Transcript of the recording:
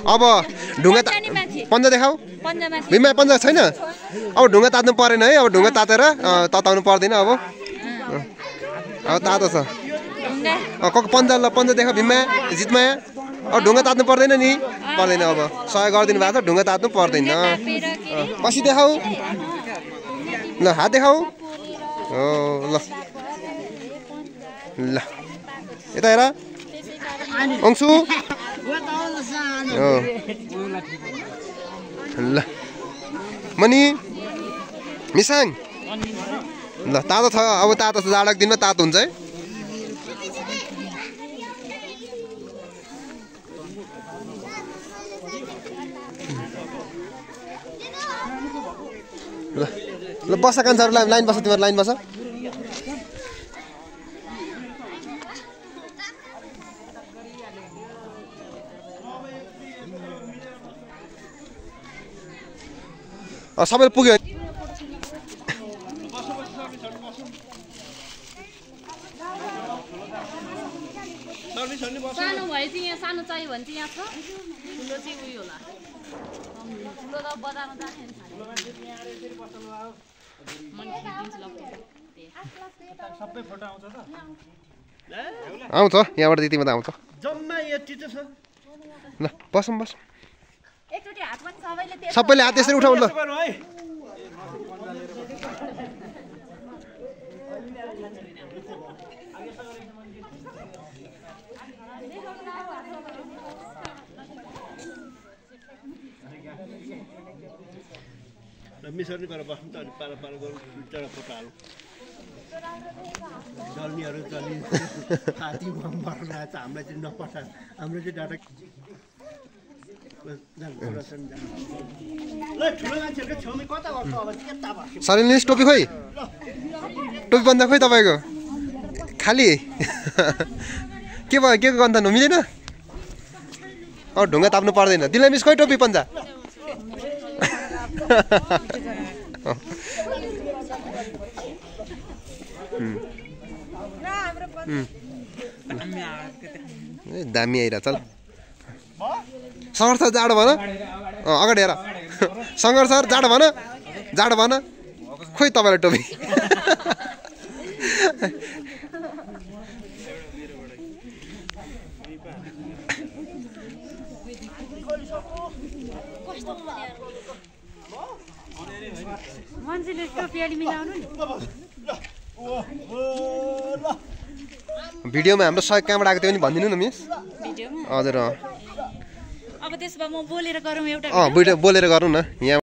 अब ढुङ्गा पन्जा देखाऊ भीममा पन्जा छैन अब ढुङ्गा तात्नु परेन है अब ढुङ्गा तातेर तताउनु पर्दैन अब तातो छ पन्जा ल पन्जा देखा भीममा जितमा अब ढुङ्गा तात्नु पर्दैन नि पर्दैन अब सहयोग गरिदिनु भएको छ ढुङ्गा तात्नु पर्दैन पछि देखाऊ ल हात देखाऊ हो ल ल यता हेर अंशु ल मनी मिसाङ ल तातो छ अब तातो छ जाडोको दिनमा तातो हुन्छ है ल ल बस कान्छाहरु लाइन बस तिम्रो लाइन बस सबैले पुग्यो सानो भए चाहिँ यहाँ सानो चाहियो भने चाहिँ यहाँ छ ठुलो चाहिँ उयो होला ठुलो त बजारमा जाने सबै फोटो आउँछ त आउँछ यहाँबाट त्यति मात्र आउँछ जम्मा यति त छ ल बसौँ बस एकचोटी हातमा सबैले सबैले हात यसरी उठाउनु ल मिसर्नी गरेर बस्नु त अनि पार पार गरौँ चरा फोटो हालौँ जल्नेहरू जल्ने हात्तीमा मर्न आएको छ हामीलाई चाहिँ नपठा हाम्रो चाहिँ डाटा सरिलिस टोपी खोइ टोपी बन्दा खोइ तपाईँको खाली के भयो के गन्ध मिलेन अब ढुङ्गा ताप्नु पर्दैन दिलाई मिस खोइ टोपी पन्जा दामी आइरहेछ ल सङ्घर्ष सर जाडो भन अगाडि हेर सङ्घर्ष सर जाडो भन खोइ तपाईँलाई टोपी मान्छेले टोपी अलि मिलाउनु नि भिडियोमा हाम्रो सहयोग कहाँबाट आएको थियो नि भनिदिनु न मिस भिडियोमा हजुर अब त्यसो भए म बोलेर गरौँ एउटा बोलेर गरौँ न यहाँ